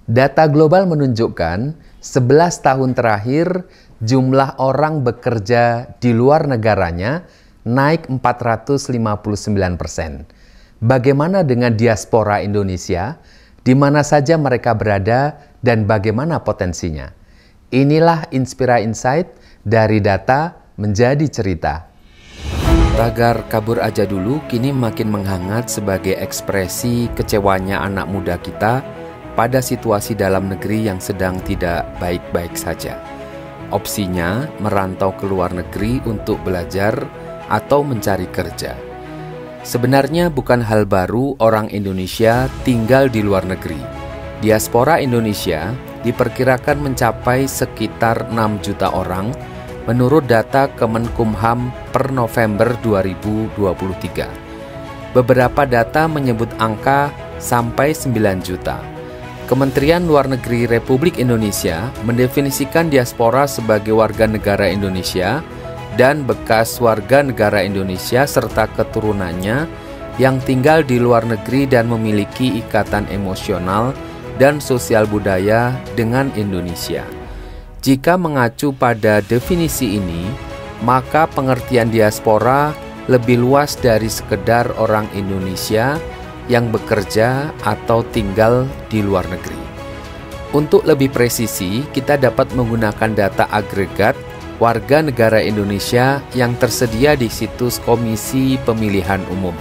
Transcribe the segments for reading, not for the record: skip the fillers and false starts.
Data global menunjukkan 11 tahun terakhir jumlah orang bekerja di luar negaranya naik 459%. Bagaimana dengan diaspora Indonesia? Di mana saja mereka berada dan bagaimana potensinya? Inilah Inspira Insight dari data menjadi cerita. Tagar kabur aja dulu kini makin menghangat sebagai ekspresi kecewanya anak muda kita pada situasi dalam negeri yang sedang tidak baik-baik saja. Opsinya merantau ke luar negeri untuk belajar atau mencari kerja. Sebenarnya bukan hal baru orang Indonesia tinggal di luar negeri. Diaspora Indonesia diperkirakan mencapai sekitar 6 juta orang menurut data Kemenkumham per November 2023. Beberapa data menyebut angka sampai 9 juta. Kementerian Luar Negeri Republik Indonesia mendefinisikan diaspora sebagai warga negara Indonesia dan bekas warga negara Indonesia serta keturunannya yang tinggal di luar negeri dan memiliki ikatan emosional dan sosial budaya dengan Indonesia. Jika mengacu pada definisi ini, maka pengertian diaspora lebih luas dari sekedar orang Indonesia yang bekerja atau tinggal di luar negeri. Untuk lebih presisi, kita dapat menggunakan data agregat warga negara Indonesia yang tersedia di situs Komisi Pemilihan Umum.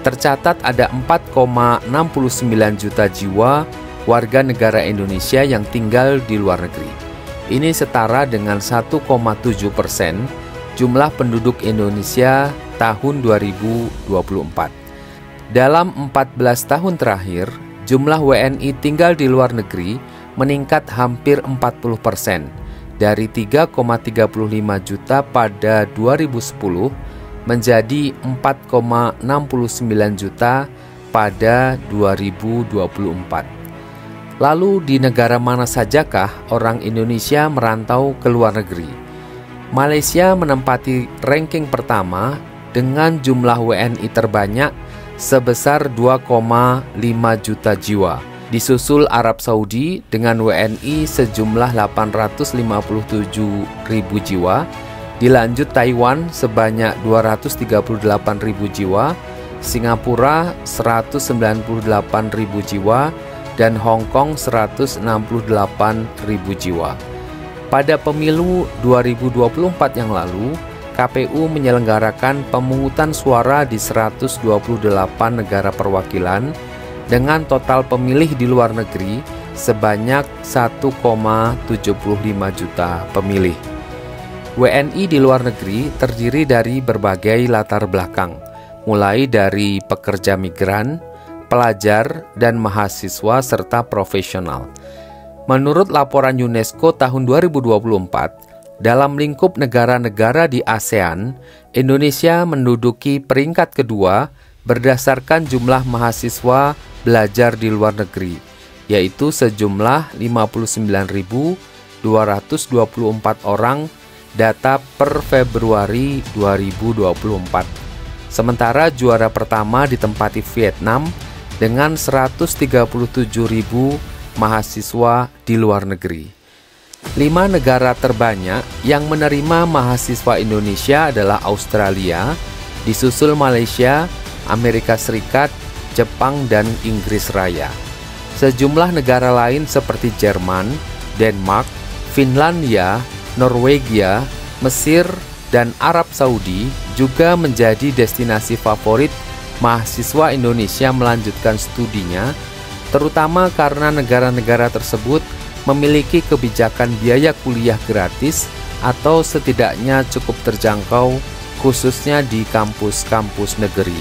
Tercatat ada 4,69 juta jiwa warga negara Indonesia yang tinggal di luar negeri. Ini setara dengan 1,7% jumlah penduduk Indonesia tahun 2024. Dalam 14 tahun terakhir, jumlah WNI tinggal di luar negeri meningkat hampir 40%, dari 3,35 juta pada 2010 menjadi 4,69 juta pada 2024. Lalu di negara mana sajakah orang Indonesia merantau ke luar negeri? Malaysia menempati ranking pertama dengan jumlah WNI terbanyak sebesar 2,5 juta jiwa. Disusul Arab Saudi dengan WNI sejumlah 857.000 jiwa. Dilanjut Taiwan sebanyak 238.000 jiwa, Singapura 198.000 jiwa, dan Hong Kong 168.000 jiwa. Pada pemilu 2024 yang lalu, KPU menyelenggarakan pemungutan suara di 128 negara perwakilan dengan total pemilih di luar negeri sebanyak 1,75 juta pemilih. WNI di luar negeri terdiri dari berbagai latar belakang, mulai dari pekerja migran, pelajar, dan mahasiswa serta profesional. Menurut laporan UNESCO tahun 2024, dalam lingkup negara-negara di ASEAN, Indonesia menduduki peringkat kedua berdasarkan jumlah mahasiswa belajar di luar negeri, yaitu sejumlah 59.224 orang data per Februari 2024. Sementara juara pertama ditempati Vietnam dengan 137.000 mahasiswa di luar negeri. 5 negara terbanyak yang menerima mahasiswa Indonesia adalah Australia, disusul Malaysia, Amerika Serikat, Jepang, dan Inggris Raya. Sejumlah negara lain seperti Jerman, Denmark, Finlandia, Norwegia, Mesir, dan Arab Saudi juga menjadi destinasi favorit mahasiswa Indonesia melanjutkan studinya, terutama karena negara-negara tersebut memiliki kebijakan biaya kuliah gratis atau setidaknya cukup terjangkau, khususnya di kampus-kampus negeri.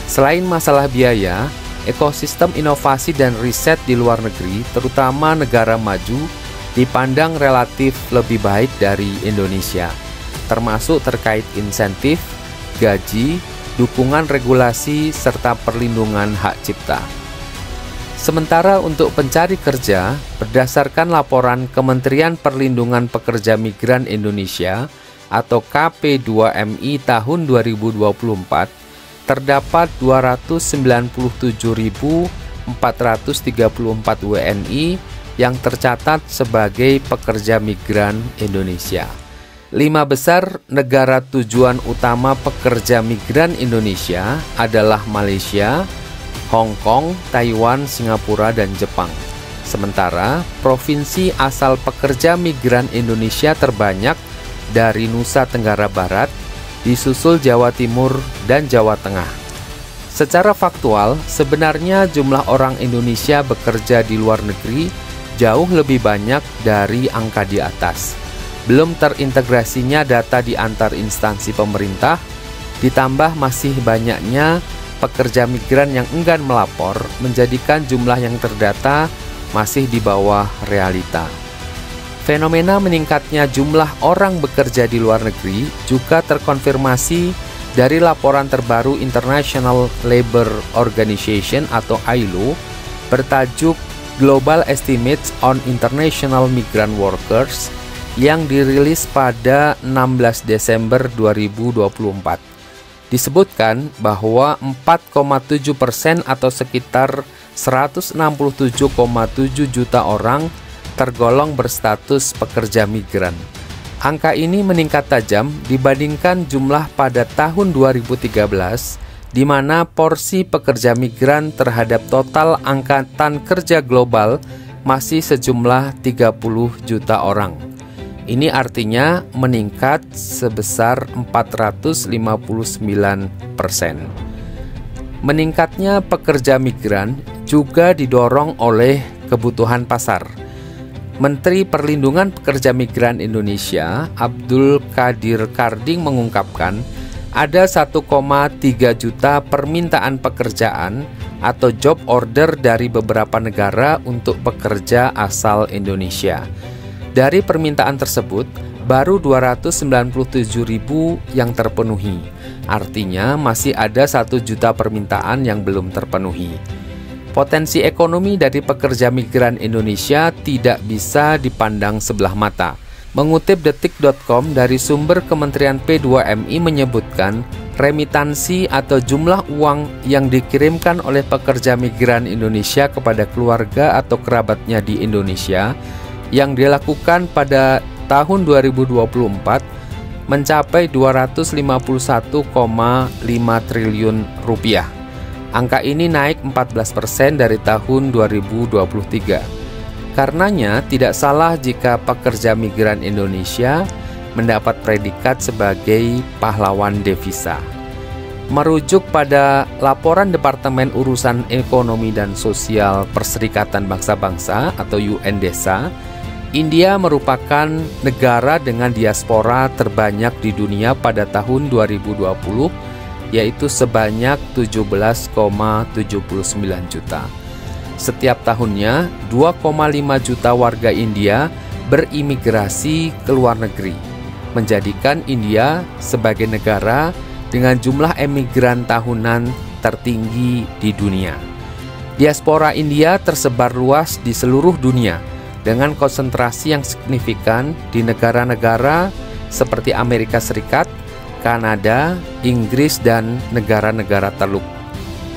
Selain masalah biaya, ekosistem inovasi dan riset di luar negeri, terutama negara maju, dipandang relatif lebih baik dari Indonesia, termasuk terkait insentif, gaji, dukungan regulasi, serta perlindungan hak cipta. Sementara untuk pencari kerja, berdasarkan laporan Kementerian Perlindungan Pekerja Migran Indonesia atau KP2MI tahun 2024, terdapat 297.000 434 WNI yang tercatat sebagai pekerja migran Indonesia. 5 besar negara tujuan utama pekerja migran Indonesia adalah Malaysia, Hong Kong, Taiwan, Singapura, dan Jepang. Sementara provinsi asal pekerja migran Indonesia terbanyak dari Nusa Tenggara Barat, disusul Jawa Timur dan Jawa Tengah. Secara faktual, sebenarnya jumlah orang Indonesia bekerja di luar negeri jauh lebih banyak dari angka di atas. Belum terintegrasinya data di antar instansi pemerintah, ditambah masih banyaknya pekerja migran yang enggan melapor, menjadikan jumlah yang terdata masih di bawah realita. Fenomena meningkatnya jumlah orang bekerja di luar negeri juga terkonfirmasi dari laporan terbaru International Labour Organization atau ILO bertajuk Global Estimates on International Migrant Workers yang dirilis pada 16 Desember 2024. Disebutkan bahwa 4,7% atau sekitar 167,7 juta orang tergolong berstatus pekerja migran. Angka ini meningkat tajam dibandingkan jumlah pada tahun 2013, di mana porsi pekerja migran terhadap total angkatan kerja global masih sejumlah 30 juta orang. Ini artinya meningkat sebesar 459%. Meningkatnya pekerja migran juga didorong oleh kebutuhan pasar. Menteri Perlindungan Pekerja Migran Indonesia, Abdul Qadir Karding mengungkapkan, ada 1,3 juta permintaan pekerjaan atau job order dari beberapa negara untuk pekerja asal Indonesia. Dari permintaan tersebut, baru 297.000 yang terpenuhi. Artinya masih ada 1 juta permintaan yang belum terpenuhi. Potensi ekonomi dari pekerja migran Indonesia tidak bisa dipandang sebelah mata. Mengutip detik.com dari sumber Kementerian P2MI menyebutkan, remitansi atau jumlah uang yang dikirimkan oleh pekerja migran Indonesia kepada keluarga atau kerabatnya di Indonesia yang dilakukan pada tahun 2024 mencapai 251,5 triliun rupiah. Angka ini naik 14% dari tahun 2023. Karenanya tidak salah jika pekerja migran Indonesia mendapat predikat sebagai pahlawan devisa. Merujuk pada laporan Departemen Urusan Ekonomi dan Sosial Perserikatan Bangsa-Bangsa atau UNDESA, India merupakan negara dengan diaspora terbanyak di dunia pada tahun 2020, yaitu sebanyak 17,79 juta. Setiap tahunnya, 2,5 juta warga India berimigrasi ke luar negeri, menjadikan India sebagai negara dengan jumlah emigran tahunan tertinggi di dunia. Diaspora India tersebar luas di seluruh dunia, dengan konsentrasi yang signifikan di negara-negara seperti Amerika Serikat, Kanada, Inggris, dan negara-negara Teluk.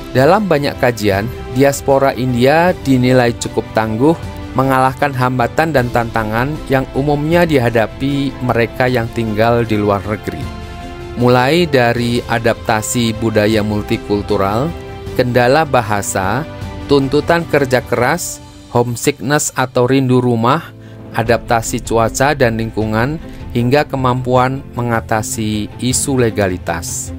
Dalam banyak kajian, diaspora India dinilai cukup tangguh mengalahkan hambatan dan tantangan yang umumnya dihadapi mereka yang tinggal di luar negeri. Mulai dari adaptasi budaya multikultural, kendala bahasa, tuntutan kerja keras, homesickness atau rindu rumah, adaptasi cuaca dan lingkungan, hingga kemampuan mengatasi isu legalitas.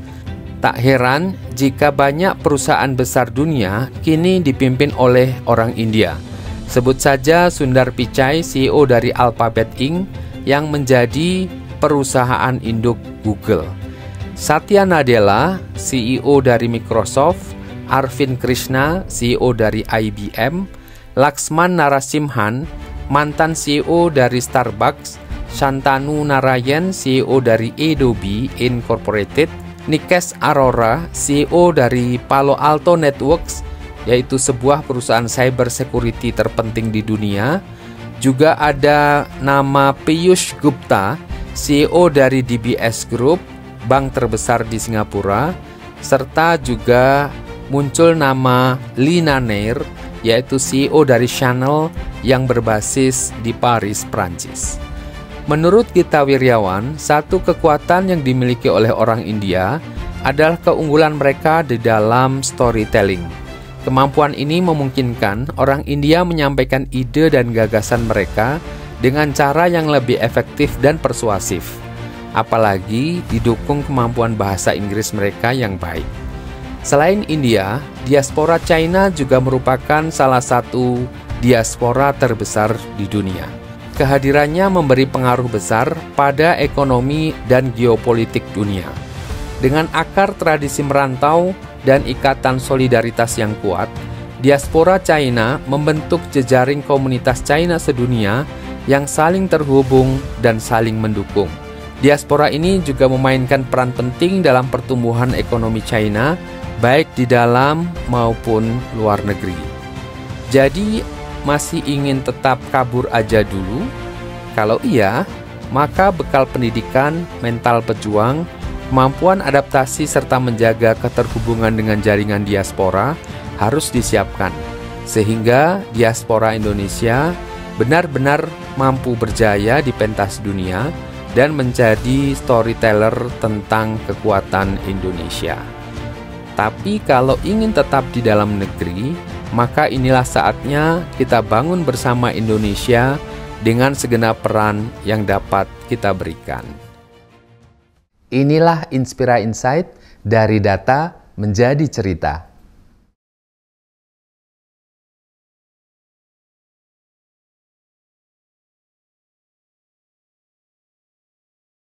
Tak heran jika banyak perusahaan besar dunia kini dipimpin oleh orang India. Sebut saja Sundar Pichai, CEO dari Alphabet Inc., yang menjadi perusahaan induk Google. Satya Nadella, CEO dari Microsoft, Arvind Krishna, CEO dari IBM, Laxman Narasimhan, mantan CEO dari Starbucks, Shantanu Narayan, CEO dari Adobe Incorporated, Nikesh Arora, CEO dari Palo Alto Networks, yaitu sebuah perusahaan cyber security terpenting di dunia. Juga ada nama Piyush Gupta, CEO dari DBS Group, bank terbesar di Singapura, serta juga muncul nama Lee Naner, yaitu CEO dari Chanel yang berbasis di Paris, Prancis. Menurut Gita Wirjawan, satu kekuatan yang dimiliki oleh orang India adalah keunggulan mereka di dalam storytelling. Kemampuan ini memungkinkan orang India menyampaikan ide dan gagasan mereka dengan cara yang lebih efektif dan persuasif, apalagi didukung kemampuan bahasa Inggris mereka yang baik. Selain India, diaspora China juga merupakan salah satu diaspora terbesar di dunia. Kehadirannya memberi pengaruh besar pada ekonomi dan geopolitik dunia. Dengan akar tradisi merantau dan ikatan solidaritas yang kuat, diaspora China membentuk jejaring komunitas China sedunia yang saling terhubung dan saling mendukung. Diaspora ini juga memainkan peran penting dalam pertumbuhan ekonomi China, baik di dalam maupun luar negeri. Jadi, masih ingin tetap kabur aja dulu? Kalau iya, maka bekal pendidikan, mental pejuang, kemampuan adaptasi serta menjaga keterhubungan dengan jaringan diaspora harus disiapkan, sehingga diaspora Indonesia benar-benar mampu berjaya di pentas dunia dan menjadi storyteller tentang kekuatan Indonesia. Tapi kalau ingin tetap di dalam negeri, maka inilah saatnya kita bangun bersama Indonesia dengan segenap peran yang dapat kita berikan. Inilah Inspira Insight, dari data menjadi cerita.